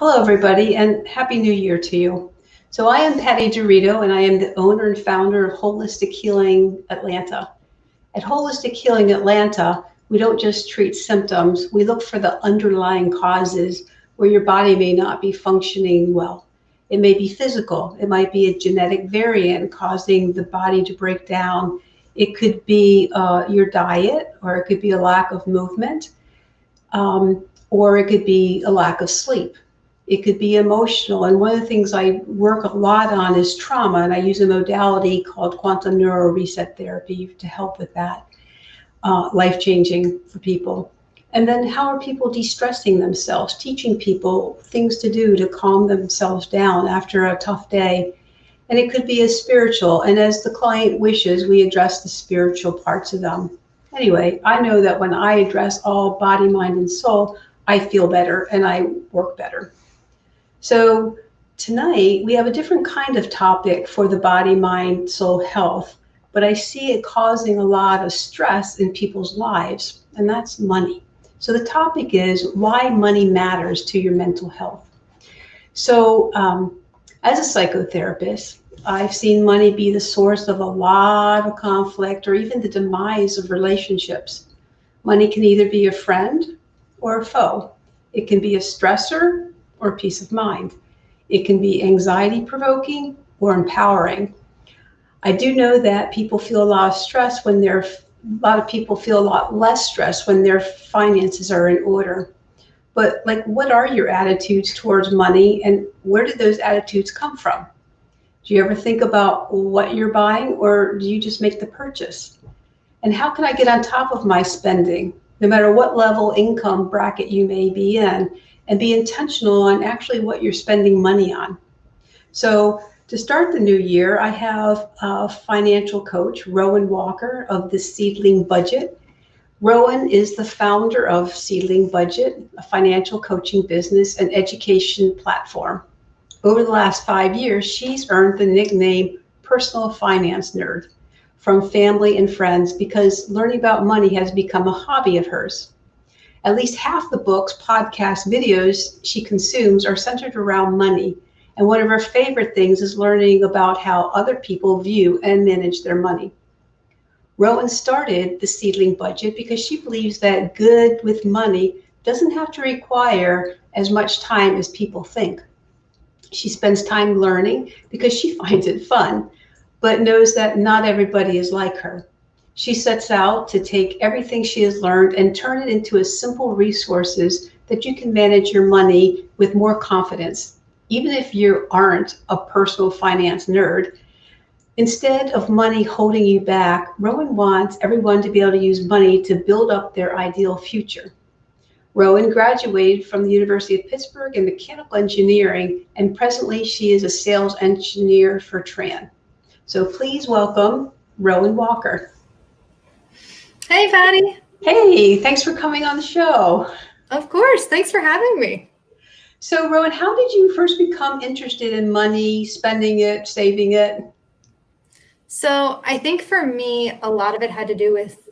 Hello, everybody, and Happy New Year to you. So I am Patty Dorito, and I am the owner and founder of Holistic Healing Atlanta. At Holistic Healing Atlanta, we don't just treat symptoms, we look for the underlying causes where your body may not be functioning well. It may be physical, it might be a genetic variant causing the body to break down. It could be your diet, or it could be a lack of movement, or it could be a lack of sleep. It could be emotional. And one of the things I work a lot on is trauma, and I use a modality called quantum neuro reset therapy to help with that, life-changing for people. And then how are people de-stressing themselves, teaching people things to do to calm themselves down after a tough day. And it could be as spiritual. And as the client wishes, we address the spiritual parts of them. Anyway, I know that when I address all body, mind, and soul, I feel better and I work better. So tonight we have a different kind of topic for the body, mind, soul health, but I see it causing a lot of stress in people's lives, and that's money. So the topic is why money matters to your mental health. So as a psychotherapist, I've seen money be the source of a lot of conflict or even the demise of relationships. Money can either be a friend or a foe. It can be a stressor or peace of mind. It can be anxiety provoking or empowering. I do know that people feel a lot of stress when a lot of people feel a lot less stress when their finances are in order. But what are your attitudes towards money, and where did those attitudes come from? Do you ever think about what you're buying, or do you just make the purchase? And how can I get on top of my spending, no matter what level income bracket you may be in, and be intentional on actually what you're spending money on? So to start the new year, I have a financial coach, Rowan Walker of the Seedling Budget. Rowan is the founder of Seedling Budget, a financial coaching business and education platform. Over the last 5 years, she's earned the nickname Personal Finance Nerd from family and friends because learning about money has become a hobby of hers. At least half the books, podcasts, videos she consumes are centered around money. And one of her favorite things is learning about how other people view and manage their money. Rowan started the Seedling Budget because she believes that good with money doesn't have to require as much time as people think. She spends time learning because she finds it fun, but knows that not everybody is like her. She sets out to take everything she has learned and turn it into a simple resources that you can manage your money with more confidence, even if you aren't a personal finance nerd. Instead of money holding you back, Rowan wants everyone to be able to use money to build up their ideal future. Rowan graduated from the University of Pittsburgh in mechanical engineering, and presently she is a sales engineer for Tran. So please welcome Rowan Walker. Hey, Patty. Hey, thanks for coming on the show. Of course. Thanks for having me. So, Rowan, how did you first become interested in money, spending it, saving it? So I think for me, a lot of it had to do with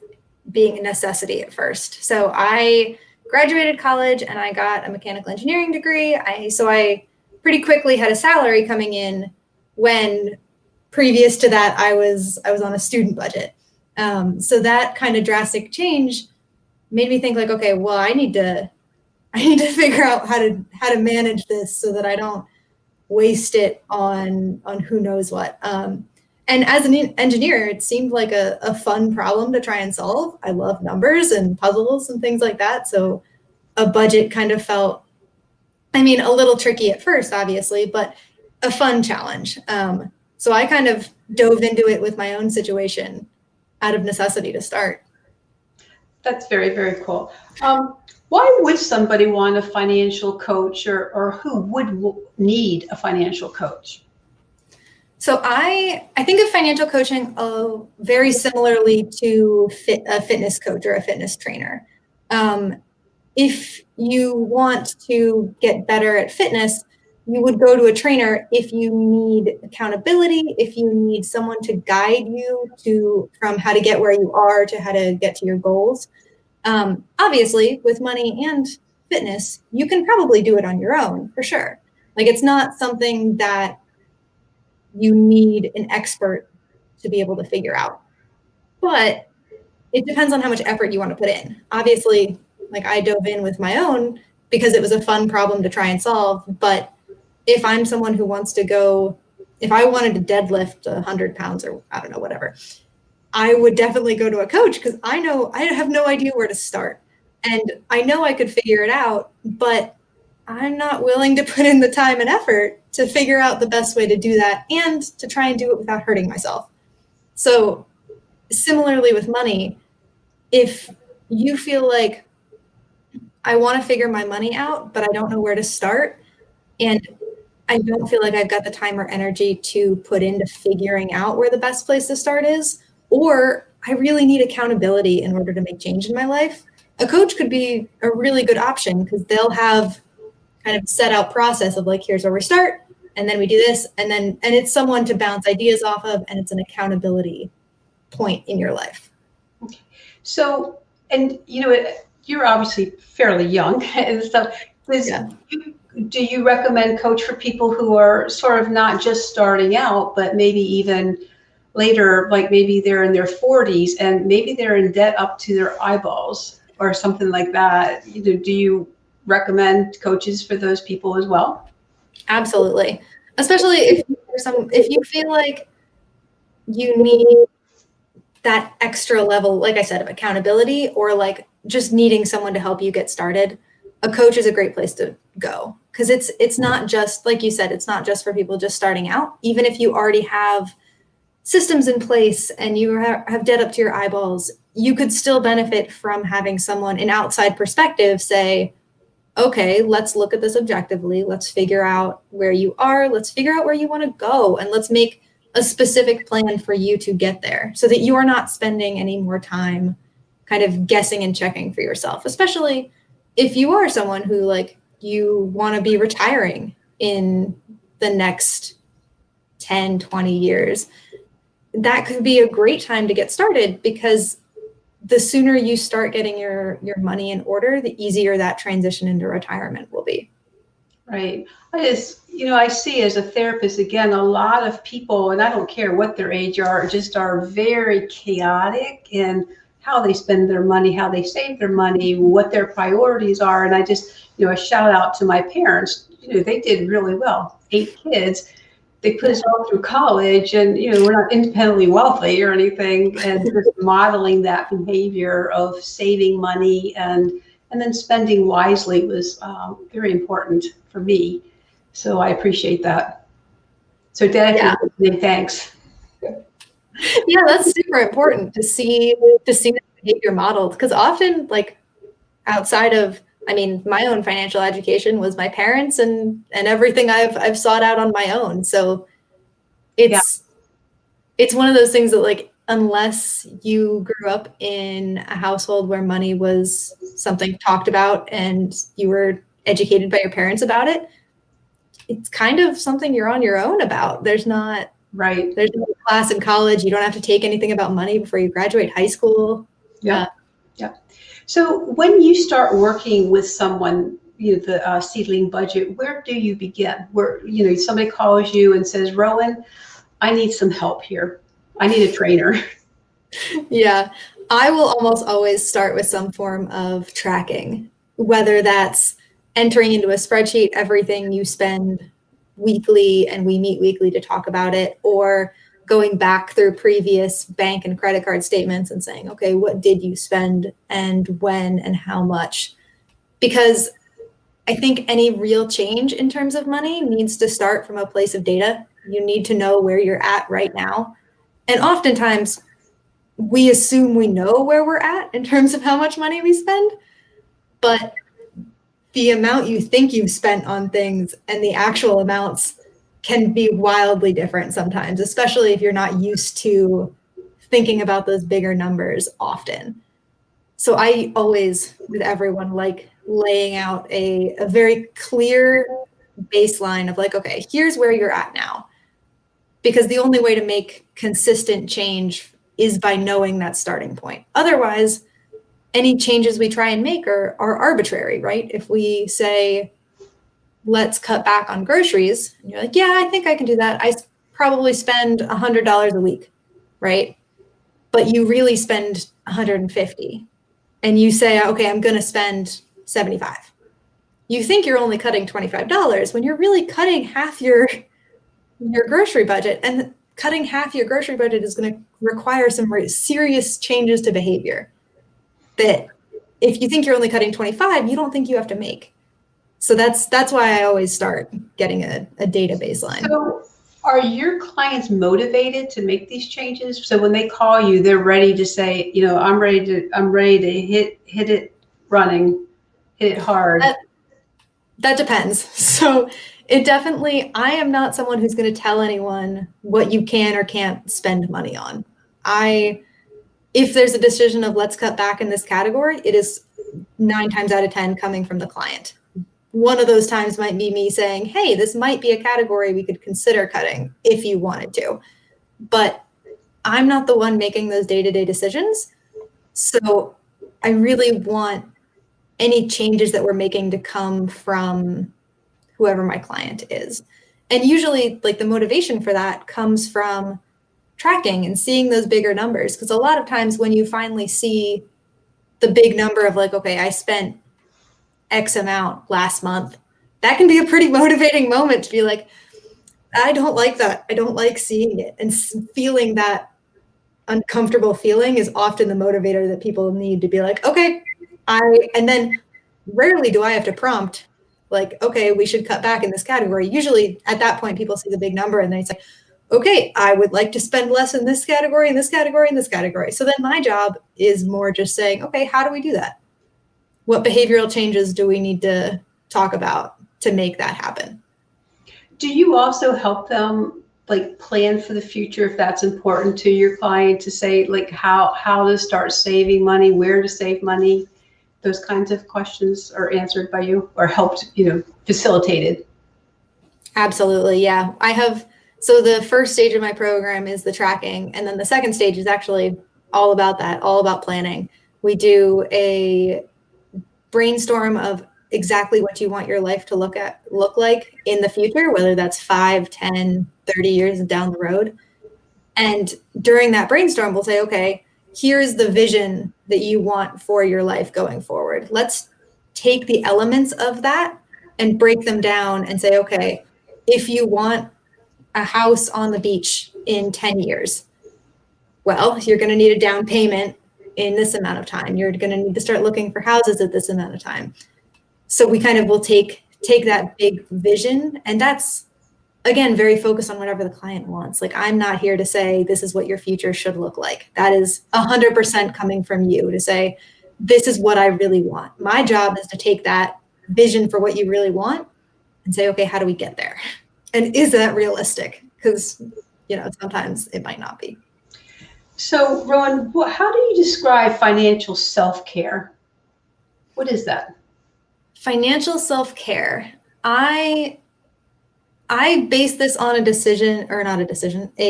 being a necessity at first. So I graduated college and I got a mechanical engineering degree. So I pretty quickly had a salary coming in when previous to that I was on a student budget. So that kind of drastic change made me think okay, well, I need to figure out how to manage this so that I don't waste it on who knows what. And as an engineer, it seemed like a fun problem to try and solve. I love numbers and puzzles and things like that. So a budget kind of felt, a little tricky at first, obviously, but a fun challenge. So I kind of dove into it with my own situation out of necessity to start. That's very, very cool. Why would somebody want a financial coach, or who would need a financial coach? So I think of financial coaching very similarly to a fitness coach or a fitness trainer. If you want to get better at fitness, you would go to a trainer if you need accountability, if you need someone to guide you from how to get where you are to how to get to your goals. Obviously, with money and fitness, you can probably do it on your own for sure. Like, it's not something that you need an expert to be able to figure out. But it depends on how much effort you want to put in. Obviously, like, I dove in with my own because it was a fun problem to try and solve. But if I'm someone who wants to go, if I wanted to deadlift 100 pounds or I don't know, whatever, I would definitely go to a coach because I know I have no idea where to start. And I know I could figure it out, but I'm not willing to put in the time and effort to figure out the best way to do that and to try and do it without hurting myself. So similarly with money, if you feel like I want to figure my money out, but I don't know where to start, and I don't feel like I've got the time or energy to put into figuring out where the best place to start is, or I really need accountability in order to make change in my life, a coach could be a really good option because they'll have kind of set out process of like, here's where we start, and then we do this, and it's someone to bounce ideas off of, and it's an accountability point in your life. Okay. So, and you're obviously fairly young and stuff. Do you recommend coach for people who are sort of not just starting out, but maybe even later, like maybe they're in their 40s and maybe they're in debt up to their eyeballs or something like that? Do you recommend coaches for those people as well? Absolutely. Especially if you feel like you need that extra level, like I said, of accountability, or like just needing someone to help you get started, a coach is a great place to go. Because it's not just, like you said, it's not just for people just starting out. Even if you already have systems in place and you have debt up to your eyeballs, you could still benefit from having someone, an outside perspective, say, okay, let's look at this objectively. Let's figure out where you are. Let's figure out where you want to go. And let's make a specific plan for you to get there so that you are not spending any more time kind of guessing and checking for yourself, especially if you are someone who like you want to be retiring in the next 10, 20 years. That could be a great time to get started because the sooner you start getting your money in order, the easier that transition into retirement will be. Right. I see as a therapist, again, a lot of people, and I don't care what their age are, just are very chaotic in how they spend their money, how they save their money, what their priorities are. And I just, a shout out to my parents, they did really well. 8 kids. They put us all through college and, we're not independently wealthy or anything. And just modeling that behavior of saving money and then spending wisely was very important for me. So I appreciate that. So Dad, thanks. Yeah, that's super important to see the behavior modeled, because often, like, outside of, my own financial education was my parents and everything I've sought out on my own. So it's one of those things that, like, unless you grew up in a household where money was something talked about and you were educated by your parents about it, it's kind of something you're on your own about. There's no class in college. You don't have to take anything about money before you graduate high school. Yeah. So when you start working with someone, the Seedling budget, where do you begin? Where, somebody calls you and says, Rowan, I need some help here. I need a trainer. Yeah, I will almost always start with some form of tracking, whether that's entering into a spreadsheet everything you spend weekly, and we meet weekly to talk about it, or going back through previous bank and credit card statements and saying, okay, what did you spend and when and how much? Because I think any real change in terms of money needs to start from a place of data. You need to know where you're at right now. And oftentimes we assume we know where we're at in terms of how much money we spend, but the amount you think you've spent on things and the actual amounts can be wildly different sometimes, especially if you're not used to thinking about those bigger numbers often. So I always, with everyone, like laying out a very clear baseline of like, okay, here's where you're at now. Because the only way to make consistent change is by knowing that starting point. Otherwise, any changes we try and make are arbitrary, right? If we say, let's cut back on groceries, and you're like, yeah, I think I can do that. I probably spend $100 a week, right? But you really spend 150, and you say, okay, I'm going to spend 75. You think you're only cutting $25 when you're really cutting half your grocery budget, and cutting half your grocery budget is going to require some serious changes to behavior that if you think you're only cutting 25, you don't think you have to make. So that's why I always start getting a data baseline. So are your clients motivated to make these changes? So when they call you, they're ready to say, you know, I'm ready to hit it running, hit it hard. That depends. So it definitely, I am not someone who's going to tell anyone what you can or can't spend money on. If there's a decision of let's cut back in this category, it is 9 times out of 10 coming from the client. One of those times might be me saying, hey, this might be a category we could consider cutting if you wanted to. But I'm not the one making those day-to-day decisions. So I really want any changes that we're making to come from whoever my client is. And usually, like, the motivation for that comes from tracking and seeing those bigger numbers. Because a lot of times when you finally see the big number of like, okay, I spent X amount last month, that can be a pretty motivating moment to be like, I don't like that. I don't like seeing it. And feeling that uncomfortable feeling is often the motivator that people need to be like, okay, and then rarely do I have to prompt like, okay, we should cut back in this category. Usually at that point, people see the big number and they say, okay, I would like to spend less in this category, in this category, in this category. So then my job is more just saying, okay, how do we do that? What behavioral changes do we need to talk about to make that happen? Do you also help them like plan for the future if that's important to your client, to say like how to start saving money, where to save money? Those kinds of questions are answered by you or helped, facilitated? Absolutely, yeah. So the first stage of my program is the tracking, and then the second stage is actually all about that, all about planning. We do a brainstorm of exactly what you want your life to look like in the future, whether that's 5, 10, 30 years down the road. And during that brainstorm, we'll say, okay, here's the vision that you want for your life going forward. Let's take the elements of that and break them down and say, okay, if you want a house on the beach in 10 years, well, you're going to need a down payment in this amount of time. You're going to need to start looking for houses at this amount of time. So we kind of will take that big vision, and that's, again, very focused on whatever the client wants. Like, I'm not here to say, this is what your future should look like. That is 100% coming from you to say, this is what I really want. My job is to take that vision for what you really want and say, okay, how do we get there? And is that realistic? Because, sometimes it might not be. So, Rowan, how do you describe financial self-care? What is that? Financial self-care. I base this on a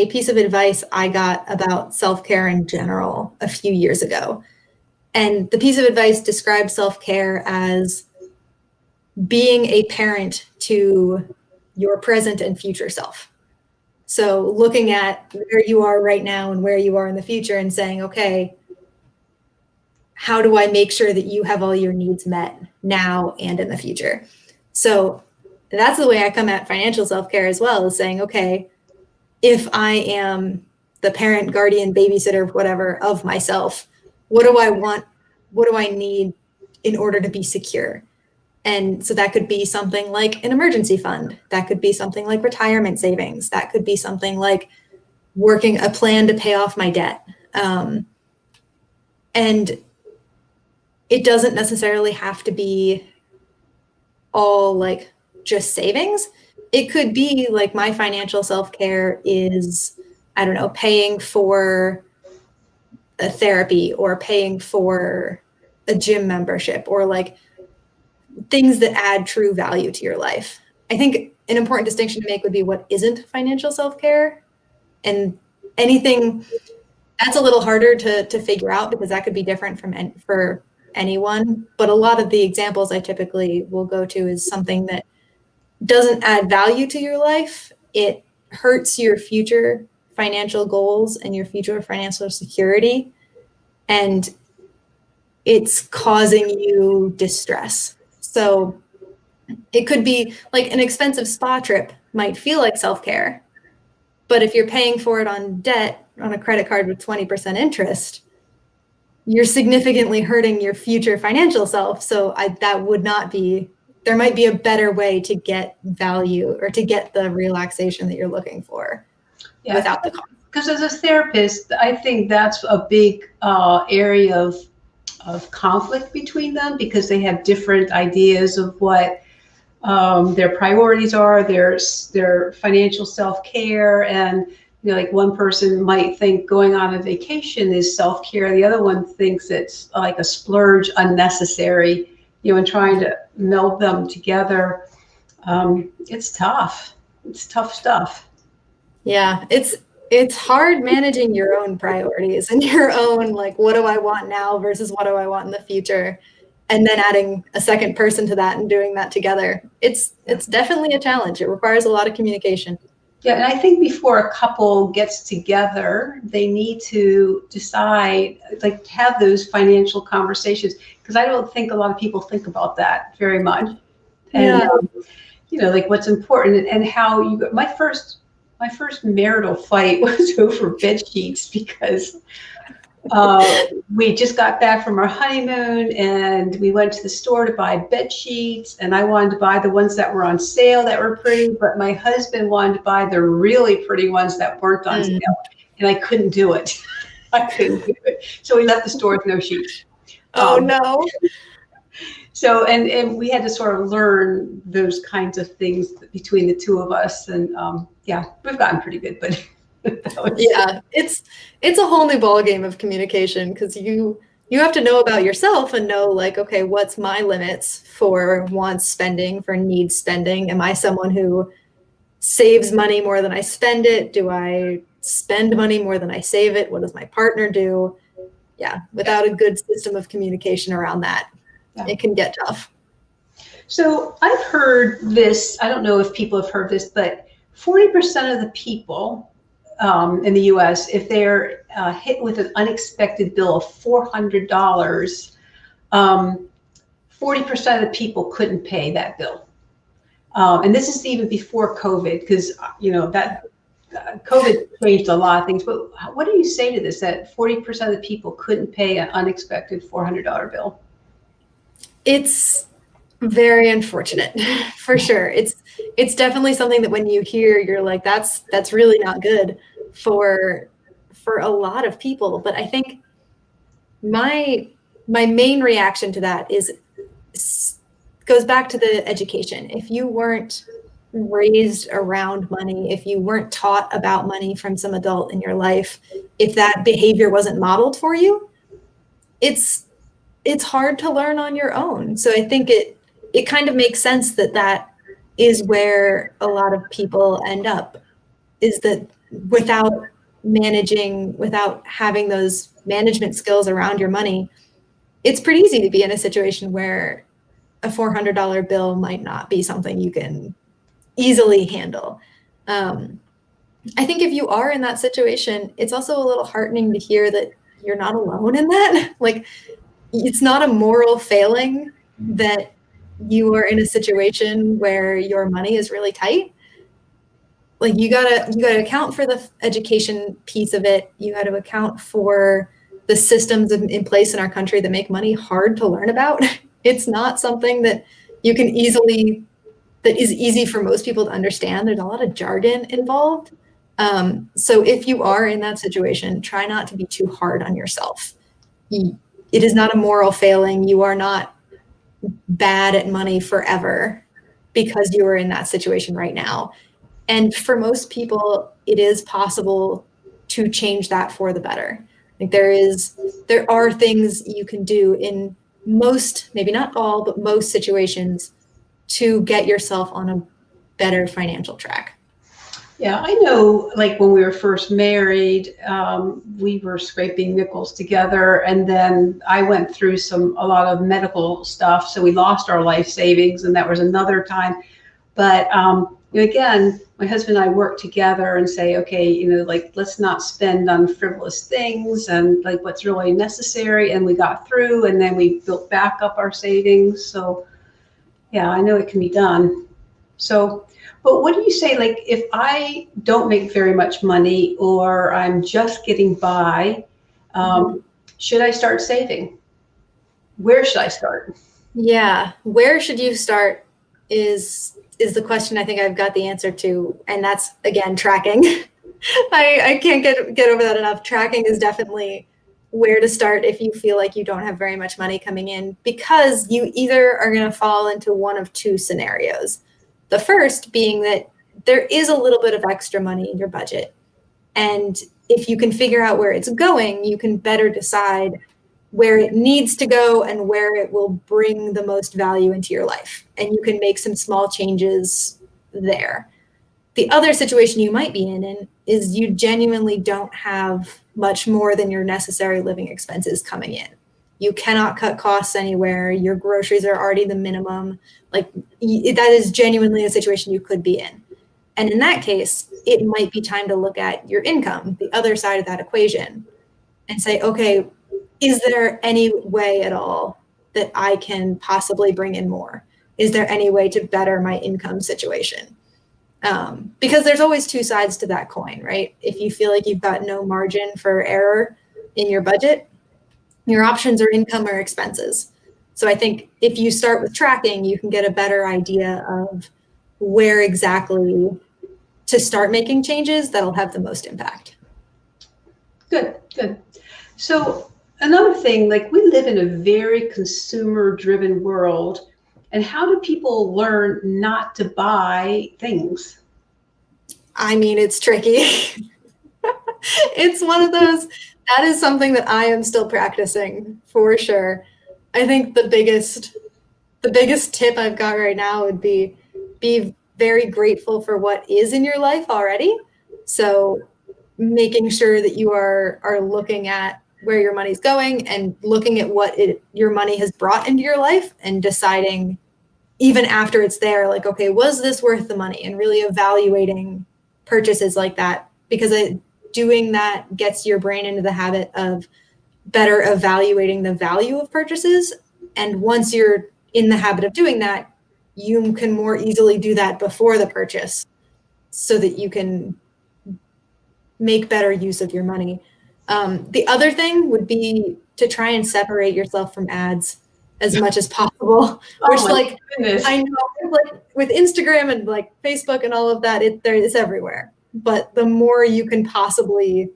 piece of advice I got about self-care in general a few years ago. And the piece of advice described self-care as being a parent to your present and future self. So looking at where you are right now and where you are in the future and saying, okay, how do I make sure that you have all your needs met now and in the future? So that's the way I come at financial self-care as well, is saying, okay, if I am the parent, guardian, babysitter, whatever of myself, what do I want? What do I need in order to be secure? And so that could be something like an emergency fund. That could be something like retirement savings. That could be something like working a plan to pay off my debt. And it doesn't necessarily have to be all like just savings. It could be like my financial self-care is, I don't know, paying for a therapy or paying for a gym membership or like things that add true value to your life. I think an important distinction to make would be what isn't financial self-care, and anything that's a little harder to figure out because that could be different for anyone, but a lot of the examples I typically will go to is something that doesn't add value to your life. It hurts your future financial goals and your future financial security, and it's causing you distress. So it could be like an expensive spa trip might feel like self-care, but if you're paying for it on debt on a credit card with 20% interest, you're significantly hurting your future financial self. So that would not be, there might be a better way to get value or to get the relaxation that you're looking for without the cost. Because as a therapist, I think that's a big area of conflict between them, because they have different ideas of what their priorities are, their financial self-care. And like one person might think going on a vacation is self-care, the other one thinks it's like a splurge, unnecessary, and trying to meld them together. It's tough. It's tough stuff. Yeah, it's hard managing your own priorities and your own, like, what do I want now versus what do I want in the future? And then adding a second person to that and doing that together. It's definitely a challenge. It requires a lot of communication. Yeah, and I think before a couple gets together, they need to decide, like, have those financial conversations, because I don't think a lot of people think about that very much. And like what's important and how you. My first marital fight was over bed sheets, because we just got back from our honeymoon and we went to the store to buy bed sheets, and I wanted to buy the ones that were on sale that were pretty, but my husband wanted to buy the really pretty ones that weren't on sale, and I couldn't do it. I couldn't do it. So we left the store with no sheets. Oh no. So, and we had to sort of learn those kinds of things between the two of us. And we've gotten pretty good, but it's a whole new ballgame of communication, because you have to know about yourself and know, like, okay, what's my limits for wants spending, for needs spending? Am I someone who saves money more than I spend it? Do I spend money more than I save it? What does my partner do? Without a good system of communication around that, it can get tough. So I've heard this, I don't know if people have heard this, but 40% of the people in the US, if they're hit with an unexpected bill of $400, 40% of the people couldn't pay that bill. And this is even before COVID, because that COVID changed a lot of things. But what do you say to this, that 40% of the people couldn't pay an unexpected $400 bill? It's very unfortunate, for sure. It's definitely something that when you hear, you're like, that's really not good for a lot of people. But I think my main reaction to that goes back to the education. If you weren't raised around money, if you weren't taught about money from some adult in your life, if that behavior wasn't modeled for you, it's hard to learn on your own. So I think it kind of makes sense that is where a lot of people end up, is that without having those management skills around your money, it's pretty easy to be in a situation where a $400 bill might not be something you can easily handle. I think if you are in that situation, it's also a little heartening to hear that you're not alone in that. Like, it's not a moral failing that you are in a situation where your money is really tight. Like, you gotta account for the education piece of it. You got to account for the systems in place in our country that make money hard to learn about. It's not something that that is easy for most people to understand. There's a lot of jargon involved. So if you are in that situation, try not to be too hard on yourself. It is not a moral failing. You are not bad at money forever because you are in that situation right now. And for most people, it is possible to change that for the better. Like, there are things you can do in most, maybe not all, but most situations to get yourself on a better financial track. Yeah, I know, like when we were first married, we were scraping nickels together, and then I went through a lot of medical stuff, so we lost our life savings, and that was another time. But again, my husband and I work together and say, okay, like let's not spend on frivolous things and like what's really necessary. And we got through, and then we built back up our savings. So yeah, I know it can be done. So, but what do you say, like if I don't make very much money or I'm just getting by, should I start saving? Where should I start? Yeah, where should you start is the question I think I've got the answer to, and that's again tracking. I can't get over that enough. Tracking is definitely where to start if you feel like you don't have very much money coming in, because you either are going to fall into one of two scenarios. The first being that there is a little bit of extra money in your budget, and if you can figure out where it's going, you can better decide where it needs to go and where it will bring the most value into your life. And you can make some small changes there. The other situation you might be in is you genuinely don't have much more than your necessary living expenses coming in. You cannot cut costs anywhere. Your groceries are already the minimum. Like that is genuinely a situation you could be in. And in that case, it might be time to look at your income, the other side of that equation, and say, okay, is there any way at all that I can possibly bring in more? Is there any way to better my income situation? Because there's always two sides to that coin, right? If you feel like you've got no margin for error in your budget, your options are income or expenses. So I think if you start with tracking, you can get a better idea of where exactly to start making changes that'll have the most impact. Good, good. So another thing, like we live in a very consumer-driven world, and how do people learn not to buy things? I mean, it's tricky. It's one of those, that is something that I am still practicing for sure. I think the biggest tip I've got right now would be very grateful for what is in your life already. So making sure that you are looking at where your money's going and looking at what your money has brought into your life and deciding even after it's there, like, okay, was this worth the money? And really evaluating purchases like that, because doing that gets your brain into the habit of better evaluating the value of purchases. And once you're in the habit of doing that, you can more easily do that before the purchase so that you can make better use of your money. The other thing would be to try and separate yourself from ads as much as possible, which like goodness. I know like with Instagram and like Facebook and all of that, it's everywhere. But the more you can possibly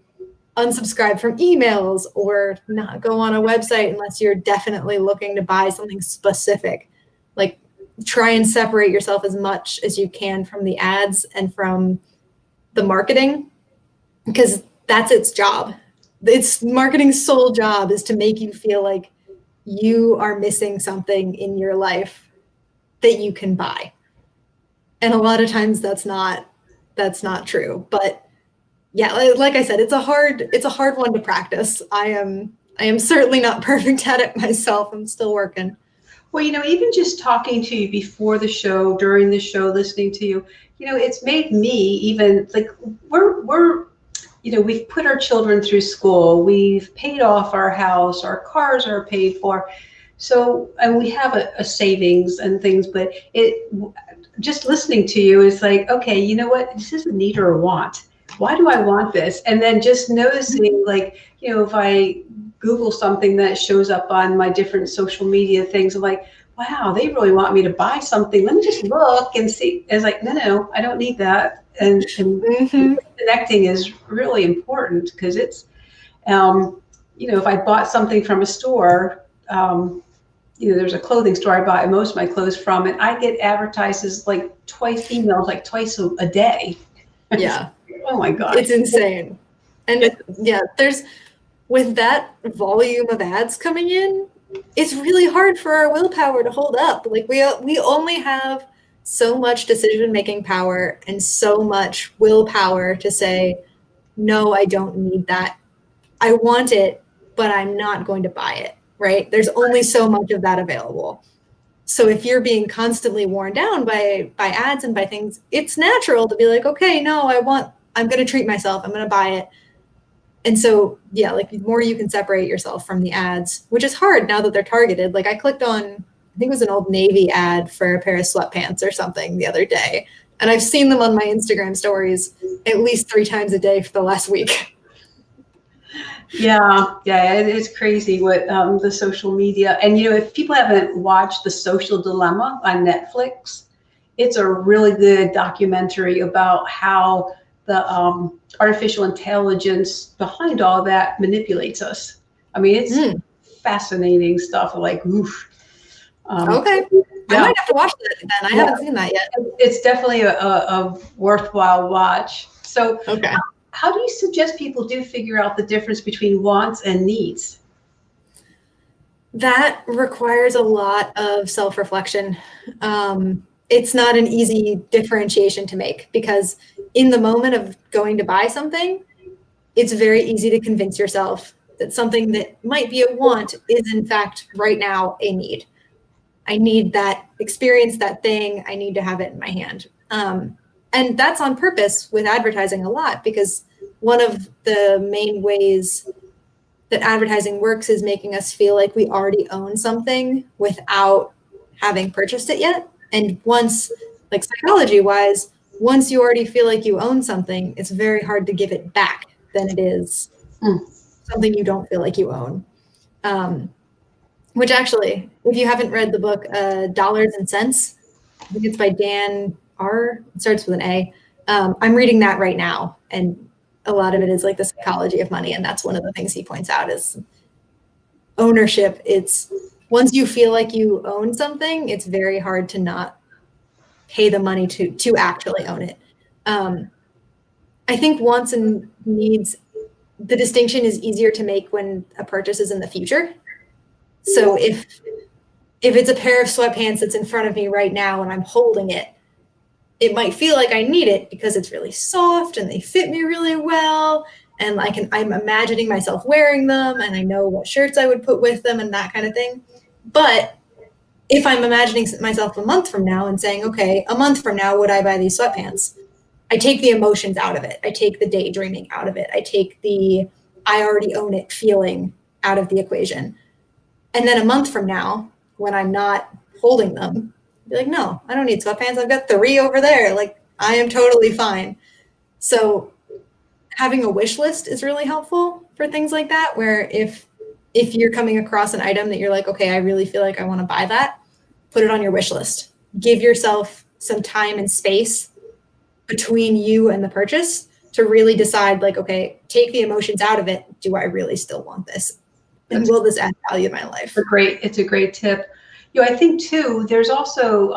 unsubscribe from emails or not go on a website unless you're definitely looking to buy something specific, like try and separate yourself as much as you can from the ads and from the marketing, because that's its job. It's marketing's sole job is to make you feel like you are missing something in your life that you can buy. And a lot of times that's not true. But yeah, like I said, it's a hard one to practice. I am certainly not perfect at it myself. I'm still working. Well, even just talking to you before the show, during the show, listening to you, it's made me even like we've put our children through school, we've paid off our house, our cars are paid for. So, and we have a savings and things, but just listening to you is like, okay, you know what? This is a need or a want. Why do I want this? And then just noticing, like, if I Google something that shows up on my different social media things, I'm like, wow, they really want me to buy something. Let me just look and see. It's like, no, I don't need that. And connecting is really important because it's, if I bought something from a store, there's a clothing store I buy most of my clothes from, and I get advertises like emails like twice a day. Yeah. Oh my God. It's insane. And yeah, with that volume of ads coming in, it's really hard for our willpower to hold up. Like we only have so much decision-making power and so much willpower to say, no, I don't need that. I want it, but I'm not going to buy it, right? There's only so much of that available. So if you're being constantly worn down by ads and by things, it's natural to be like, okay, no, I'm going to treat myself. I'm going to buy it. And so, yeah, like the more you can separate yourself from the ads, which is hard now that they're targeted. Like I clicked on, I think it was an Old Navy ad for a pair of sweatpants or something the other day. And I've seen them on my Instagram stories at least 3 times a day for the last week. Yeah, it's crazy what the social media, and if people haven't watched The Social Dilemma on Netflix, it's a really good documentary about how the artificial intelligence behind all that manipulates us. I mean, it's fascinating stuff. Like, oof. Okay, yeah. I might have to watch that then. I haven't seen that yet. It's definitely a worthwhile watch. So, okay. How do you suggest people do figure out the difference between wants and needs? That requires a lot of self-reflection. It's not an easy differentiation to make because in the moment of going to buy something, it's very easy to convince yourself that something that might be a want is in fact right now a need. I need that experience, that thing. I need to have it in my hand. And that's on purpose with advertising a lot because one of the main ways that advertising works is making us feel like we already own something without having purchased it yet. And once, like psychology wise, once you already feel like you own something, it's very hard to give it back than it is something you don't feel like you own. Which actually, if you haven't read the book Dollars and Cents, I think it's by Dan R. It starts with an A. I'm reading that right now. And a lot of it is like the psychology of money. And that's one of the things he points out is ownership. It's once you feel like you own something, it's very hard to not pay the money to actually own it. I think wants and needs, the distinction is easier to make when a purchase is in the future. So if it's a pair of sweatpants that's in front of me right now and I'm holding it, it might feel like I need it because it's really soft and they fit me really well. And I'm imagining myself wearing them and I know what shirts I would put with them and that kind of thing. But if I'm imagining myself a month from now and saying, okay, a month from now, would I buy these sweatpants? I take the emotions out of it. I take the daydreaming out of it. I take the I already own it feeling out of the equation. And then a month from now, when I'm not holding them, I'll be like, no, I don't need sweatpants. I've got 3 over there. Like, I am totally fine. So having a wish list is really helpful for things like that, where if you're coming across an item that you're like, okay, I really feel like I want to buy that, put it on your wish list. Give yourself some time and space between you and the purchase to really decide, like, okay, take the emotions out of it. Do I really still want this? And will this add value in my life? It's a great tip. I think too, there's also,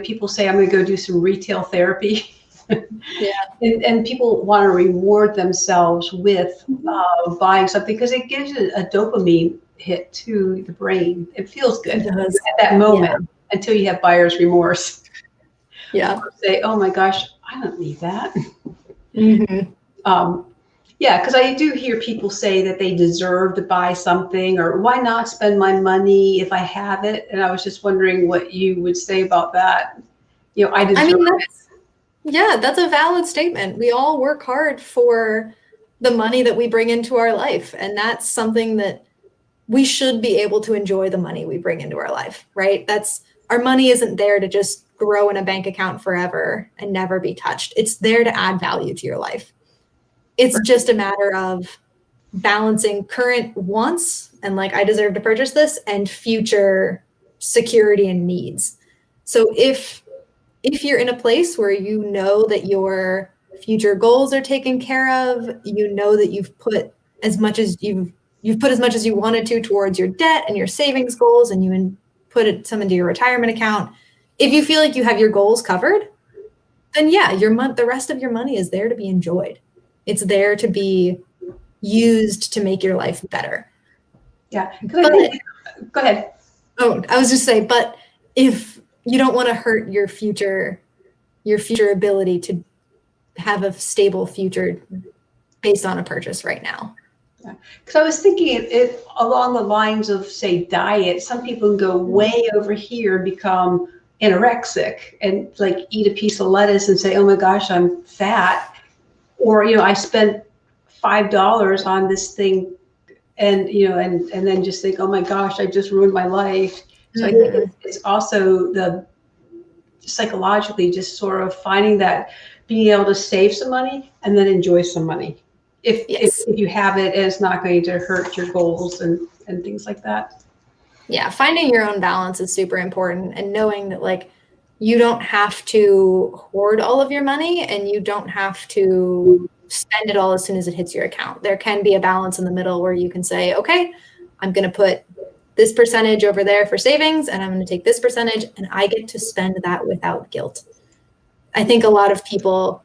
people say, I'm going to go do some retail therapy. Yeah. And people want to reward themselves with buying something because it gives a dopamine hit to the brain. It feels good at that moment until you have buyer's remorse. Yeah. Say, oh my gosh, I don't need that. Mm-hmm. Yeah, because I do hear people say that they deserve to buy something, or why not spend my money if I have it? And I was just wondering what you would say about that. I deserve it. That's a valid statement. We all work hard for the money that we bring into our life. And that's something that we should be able to enjoy the money we bring into our life, right? Our money isn't there to just grow in a bank account forever and never be touched. It's there to add value to your life. It's just a matter of balancing current wants and like, I deserve to purchase this, and future security and needs. So if you're in a place where you know that your future goals are taken care of, you know that you've put as much as you wanted to towards your debt and your savings goals, and you put some into your retirement account. If you feel like you have your goals covered, then the rest of your money is there to be enjoyed. It's there to be used to make your life better. Yeah. Go ahead. Oh, I was just saying, but if you don't want to hurt your future ability to have a stable future based on a purchase right now. Because I was thinking it along the lines of, say, diet. Some people can go way over here, become anorexic, and like eat a piece of lettuce and say, "Oh my gosh, I'm fat," or I spent $5 on this thing, and and then just think, "Oh my gosh, I just ruined my life." So I think it's also the psychologically just sort of finding that, being able to save some money and then enjoy some money. If you have it, and it's not going to hurt your goals and things like that. Yeah, finding your own balance is super important, and knowing that like you don't have to hoard all of your money and you don't have to spend it all as soon as it hits your account. There can be a balance in the middle where you can say, okay, I'm going to put this percentage over there for savings, and I'm going to take this percentage, and I get to spend that without guilt. I think a lot of people,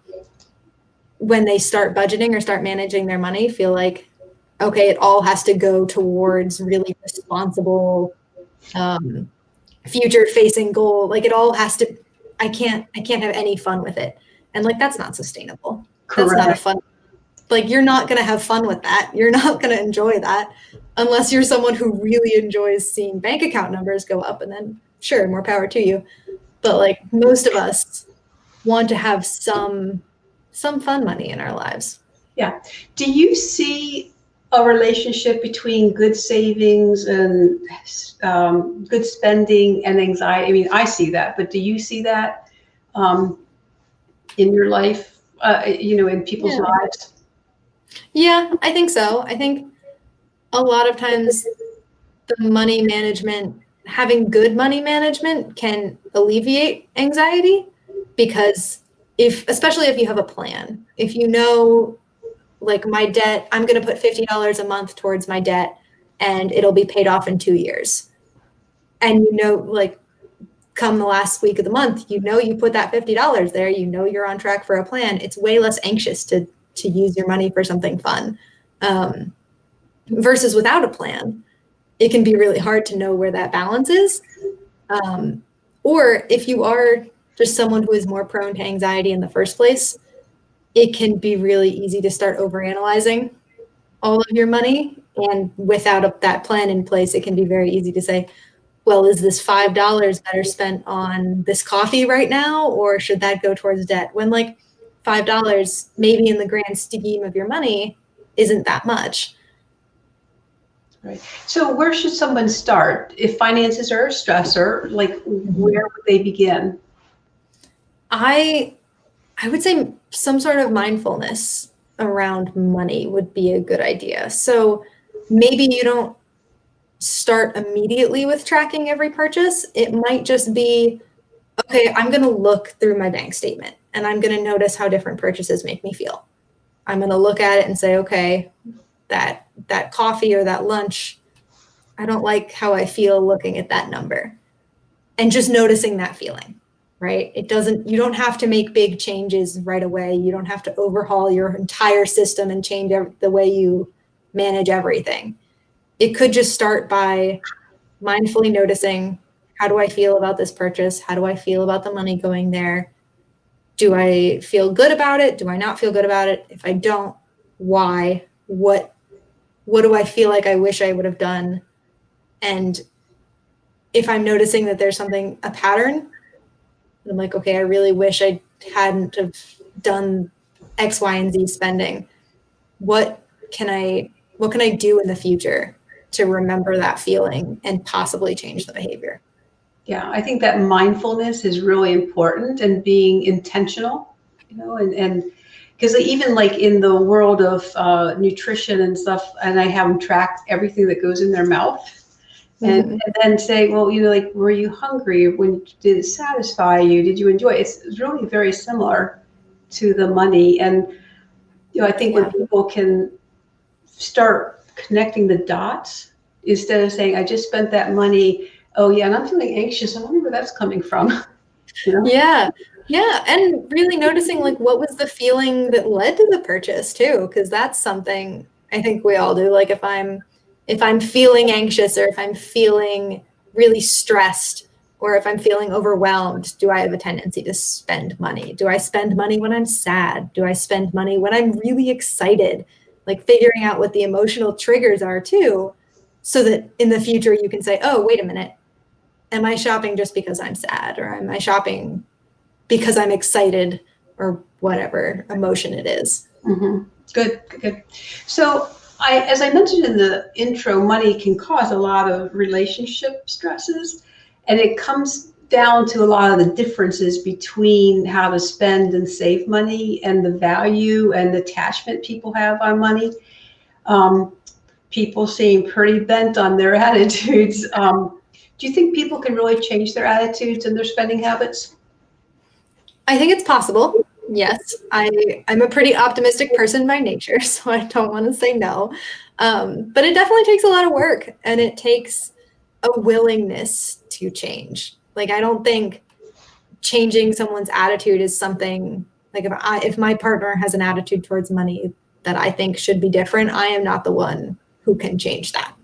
when they start budgeting or start managing their money, feel like, okay, it all has to go towards really responsible, future-facing goal. Like it all has to. I can't have any fun with it, and like that's not sustainable. Correct. That's not a fun. Like you're not going to have fun with that. You're not going to enjoy that unless you're someone who really enjoys seeing bank account numbers go up, and then sure, more power to you. But like most of us want to have some fun money in our lives. Yeah. Do you see a relationship between good savings and good spending and anxiety? I mean, I see that, but do you see that in your life, in people's lives? Yeah, I think so. I think a lot of times the money management, having good money management can alleviate anxiety, because especially if you have a plan, if you know, like my debt, I'm going to put $50 a month towards my debt and it'll be paid off in 2 years. And like come the last week of the month, you put that $50 there, you're on track for a plan. It's way less anxious to use your money for something fun. Versus without a plan, it can be really hard to know where that balance is. Or if you are just someone who is more prone to anxiety in the first place, it can be really easy to start overanalyzing all of your money. And without that plan in place, it can be very easy to say, well, is this $5 better spent on this coffee right now, or should that go towards debt? When like $5, maybe in the grand scheme of your money, isn't that much. Right. So where should someone start if finances are a stressor? Like, where would they begin? I would say some sort of mindfulness around money would be a good idea. So maybe you don't start immediately with tracking every purchase. It might just be, okay, I'm going to look through my bank statement and I'm going to notice how different purchases make me feel. I'm going to look at it and say, okay, that coffee or that lunch, I don't like how I feel looking at that number. And just noticing that feeling, right? You don't have to make big changes right away. You don't have to overhaul your entire system and change the way you manage everything. It could just start by mindfully noticing, how do I feel about this purchase? How do I feel about the money going there? Do I feel good about it? Do I not feel good about it? If I don't, why? What do I feel like I wish I would have done? And if I'm noticing that there's a pattern, I'm like, okay, I really wish I hadn't have done X, Y, and Z spending. What can I do in the future to remember that feeling and possibly change the behavior? Yeah, I think that mindfulness is really important, and being intentional, and because even like in the world of nutrition and stuff, and I have them track everything that goes in their mouth. And then say, well, like, were you hungry? Did it satisfy you? Did you enjoy it? It's really very similar to the money. And, I think when people can start connecting the dots, instead of saying, I just spent that money, oh yeah, and I'm feeling anxious, I wonder where that's coming from. Yeah. And really noticing like what was the feeling that led to the purchase too, because that's something I think we all do. Like if I'm feeling anxious or if I'm feeling really stressed, Or if I'm feeling overwhelmed, do I have a tendency to spend money? Do I spend money when I'm sad? Do I spend money when I'm really excited? Like figuring out what the emotional triggers are too, so that in the future you can say, oh, wait a minute, am I shopping just because I'm sad? Or am I shopping because I'm excited, or whatever emotion it is? Mm-hmm. Good, good. So as I mentioned in the intro, money can cause a lot of relationship stresses, and it comes down to a lot of the differences between how to spend and save money and the value and attachment people have on money. Um, People seem pretty bent on their attitudes. Do you think people can really change their attitudes and their spending habits? I think it's possible. Yes, I'm a pretty optimistic person by nature, so I don't want to say no. But it definitely takes a lot of work, and it takes a willingness to change. Like, I don't think changing someone's attitude is something like, if my partner has an attitude towards money that I think should be different, I am not the one who can change that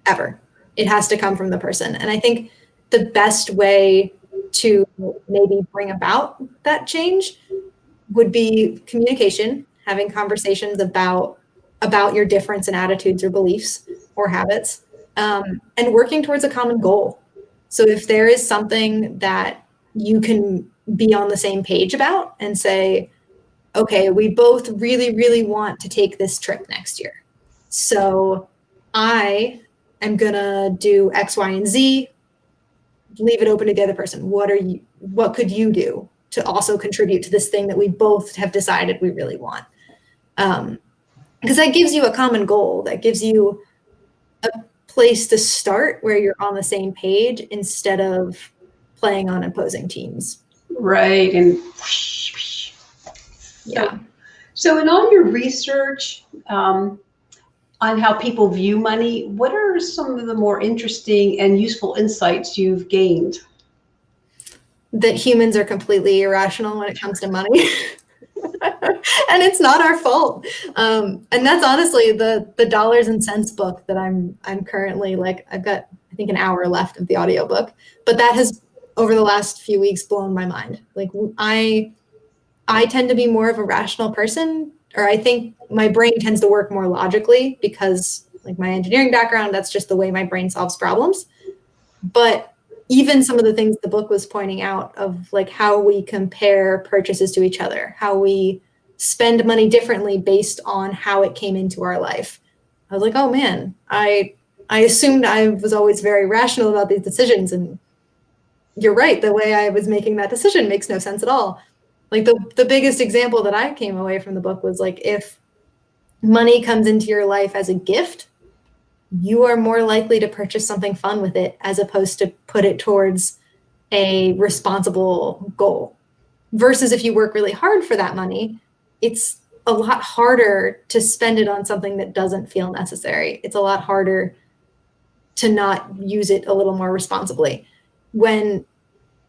ever. It has to come from the person. And I think the best way to maybe bring about that change would be communication, having conversations about your difference in attitudes or beliefs or habits, and working towards a common goal. So if there is something that you can be on the same page about and say, okay, we both really, really want to take this trip next year. So I am gonna do X, Y, and Z. Leave it open to the other person. What could you do to also contribute to this thing that we both have decided we really want? Because that gives you a common goal. That gives you a place to start where you're on the same page instead of playing on opposing teams. Right. And yeah. So in all your research on how people view money, what are some of the more interesting and useful insights you've gained? That humans are completely irrational when it comes to money. And it's not our fault. And that's honestly the dollars and cents book that I'm currently, like, I've got, I think, an hour left of the audiobook, but that has over the last few weeks blown my mind. Like, I tend to be more of a rational person, or I think my brain tends to work more logically because, like, my engineering background, that's just the way my brain solves problems. But even some of the things the book was pointing out of, like, how we compare purchases to each other, how we spend money differently based on how it came into our life. I was like, oh man, I assumed I was always very rational about these decisions. And you're right, the way I was making that decision makes no sense at all. Like, the biggest example that I came away from the book was, like, if money comes into your life as a gift, you are more likely to purchase something fun with it as opposed to put it towards a responsible goal. Versus if you work really hard for that money, it's a lot harder to spend it on something that doesn't feel necessary. It's a lot harder to not use it a little more responsibly.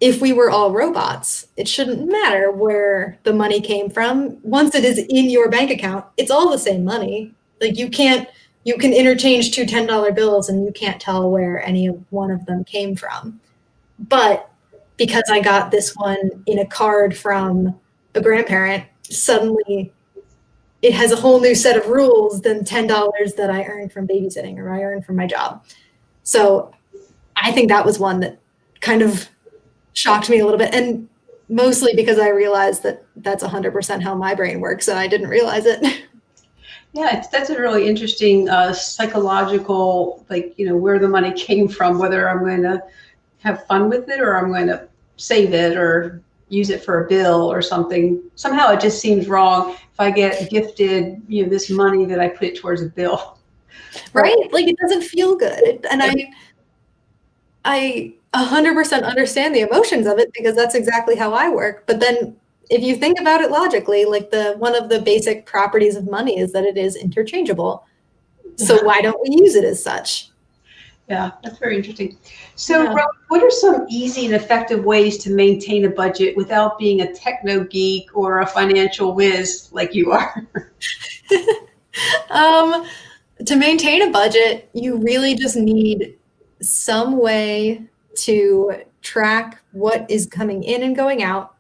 If we were all robots, it shouldn't matter where the money came from. Once it is in your bank account, it's all the same money. Like, you can interchange two $10 bills and you can't tell where any one of them came from. But because I got this one in a card from a grandparent, suddenly it has a whole new set of rules than $10 that I earned from babysitting or I earned from my job. So I think that was one that kind of shocked me a little bit, and mostly because I realized that that's 100% how my brain works, and I didn't realize it. Yeah, that's a really interesting psychological, like, where the money came from, whether I'm going to have fun with it or I'm going to save it or use it for a bill or something. Somehow it just seems wrong if I get gifted, this money that I put it towards a bill. Right? Like, it doesn't feel good. And I 100% understand the emotions of it because that's exactly how I work. But then if you think about it logically, like, one of the basic properties of money is that it is interchangeable. So why don't we use it as such? Yeah, that's very interesting. So, Rowan, what are some easy and effective ways to maintain a budget without being a techno geek or a financial whiz like you are? To maintain a budget, you really just need some way to track what is coming in and going out,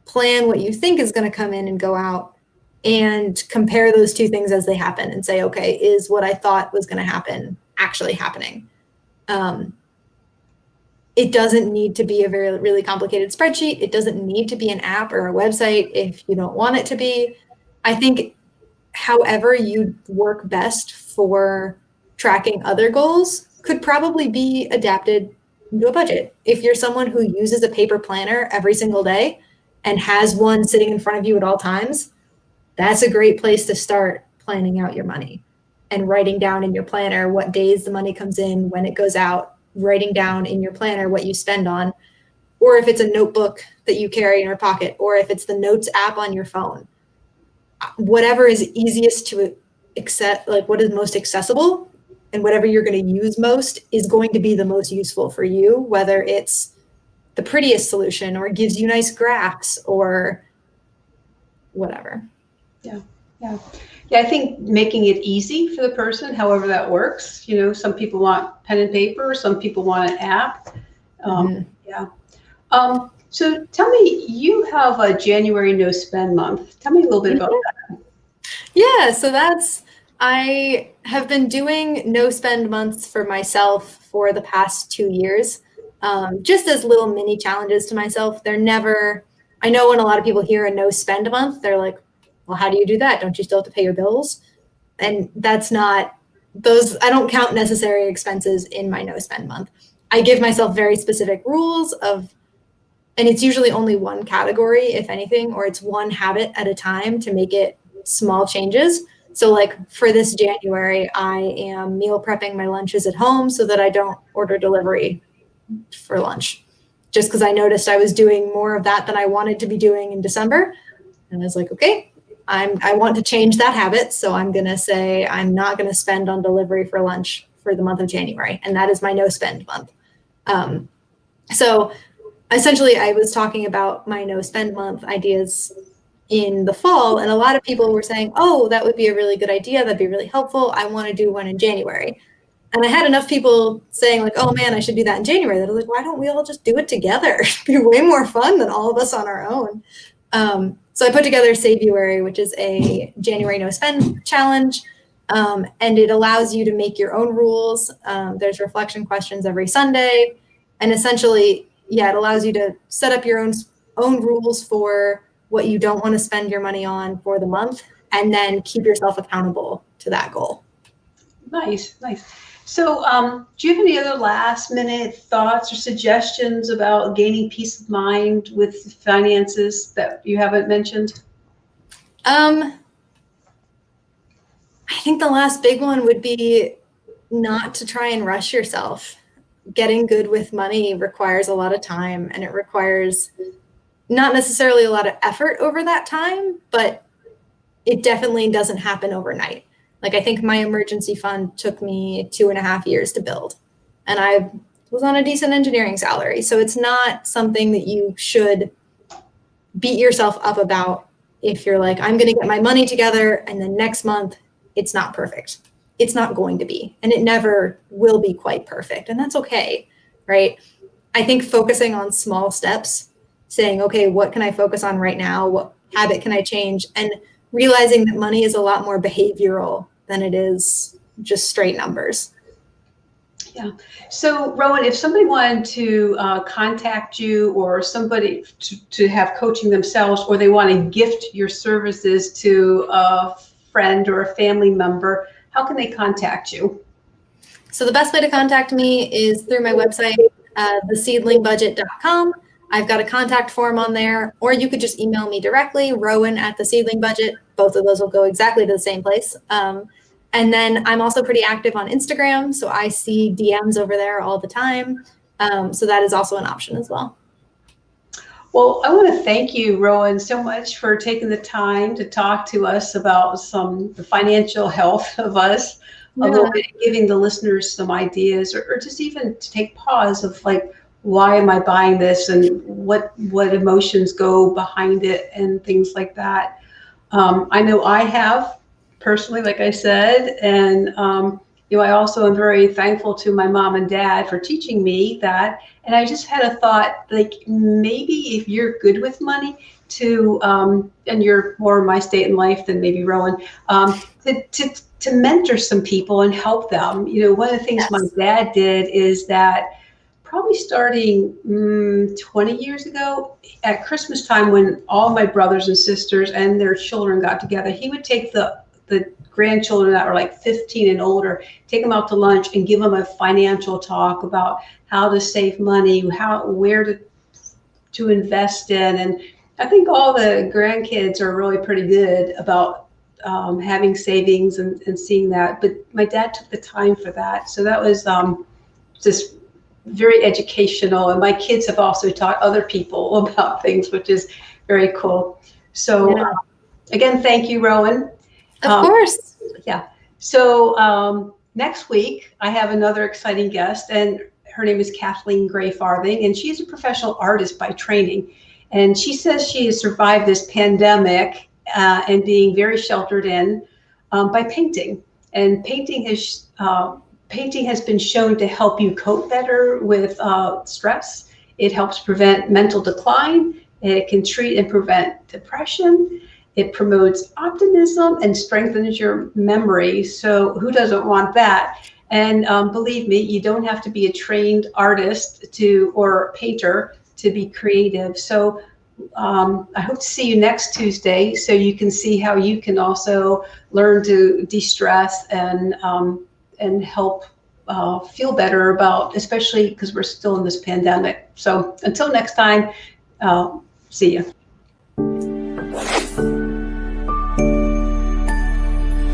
plan what you think is going to come in and go out, and compare those two things as they happen and say, okay, is what I thought was going to happen actually happening? It doesn't need to be a really complicated spreadsheet. It doesn't need to be an app or a website if you don't want it to be. I think however you work best for tracking other goals could probably be adapted into a budget. If you're someone who uses a paper planner every single day and has one sitting in front of you at all times, that's a great place to start planning out your money and writing down in your planner what days the money comes in, when it goes out, writing down in your planner what you spend on, or if it's a notebook that you carry in your pocket, or if it's the notes app on your phone. Whatever is easiest to accept, like what is most accessible and whatever you're going to use most is going to be the most useful for you, whether it's the prettiest solution or gives you nice graphs or whatever. Yeah. I think making it easy for the person, however that works. Some people want pen and paper, some people want an app. Yeah. So tell me, you have a January no spend month. Tell me a little bit about that. Yeah, so I have been doing no spend months for myself for the past 2 years, just as little mini challenges to myself. They're never, I know when a lot of people hear a no spend month, they're like, well, how do you do that? Don't you still have to pay your bills? And that's not, I don't count necessary expenses in my no spend month. I give myself very specific rules and it's usually only one category, if anything, or it's one habit at a time to make it small changes. So like for this January, I am meal prepping my lunches at home so that I don't order delivery for lunch, just because I noticed I was doing more of that than I wanted to be doing in December. And I was like, okay, I want to change that habit. So I'm going to say I'm not going to spend on delivery for lunch for the month of January. And that is my no spend month. So essentially, I was talking about my no spend month ideas in the fall, and a lot of people were saying, oh, that would be a really good idea. That'd be really helpful. I want to do one in January. And I had enough people saying like, oh man, I should do that in January. That I was like, why don't we all just do it together? It'd be way more fun than all of us on our own. So I put together Savuary, which is a January no spend challenge. And it allows you to make your own rules. There's reflection questions every Sunday. And essentially, it allows you to set up your own rules for what you don't want to spend your money on for the month, and then keep yourself accountable to that goal. Nice. So do you have any other last minute thoughts or suggestions about gaining peace of mind with finances that you haven't mentioned? I think the last big one would be not to try and rush yourself. Getting good with money requires a lot of time, and it requires not necessarily a lot of effort over that time, but it definitely doesn't happen overnight. Like I think my emergency fund took me 2.5 years to build, and I was on a decent engineering salary. So it's not something that you should beat yourself up about if you're like, I'm going to get my money together and then next month it's not perfect. It's not going to be, and it never will be quite perfect. And that's okay, right? I think focusing on small steps, saying, okay, what can I focus on right now? What habit can I change? And realizing that money is a lot more behavioral than it is just straight numbers. Yeah. So Rowan, if somebody wanted to contact you, or somebody to have coaching themselves, or they want to gift your services to a friend or a family member, how can they contact you? So the best way to contact me is through my website, theseedlingbudget.com. I've got a contact form on there, or you could just email me directly, Rowan at the Seedling Budget. Both of those will go exactly to the same place. And then I'm also pretty active on Instagram, so I see DMs over there all the time. So that is also an option as well. Well, I want to thank you, Rowan, so much for taking the time to talk to us about the financial health of us, a little bit, giving the listeners some ideas, or just even to take pause of like, why am I buying this, and what emotions go behind it, and things like that. I know I have personally, like I said, and I also am very thankful to my mom and dad for teaching me that. And I just had a thought, like maybe if you're good with money to, and you're more in my state in life than maybe Rowan, to mentor some people and help them. One of the things my dad did is that probably starting 20 years ago at Christmas time, when all my brothers and sisters and their children got together, he would take the grandchildren that were like 15 and older, take them out to lunch and give them a financial talk about how to save money, where to invest in. And I think all the grandkids are really pretty good about having savings and seeing that. But my dad took the time for that. So that was just very educational. And my kids have also taught other people about things, which is very cool. So again, thank you, Rowan. Of course. Yeah. So next week, I have another exciting guest, and her name is Kathleen Gray Farthing, and she's a professional artist by training. And she says she has survived this pandemic and being very sheltered in by painting. And painting has been shown to help you cope better with stress. It helps prevent mental decline. It can treat and prevent depression. It promotes optimism and strengthens your memory. So who doesn't want that? And believe me, you don't have to be a trained artist or painter to be creative. So I hope to see you next Tuesday so you can see how you can also learn to de-stress and help feel better about, especially because we're still in this pandemic. So until next time, see you.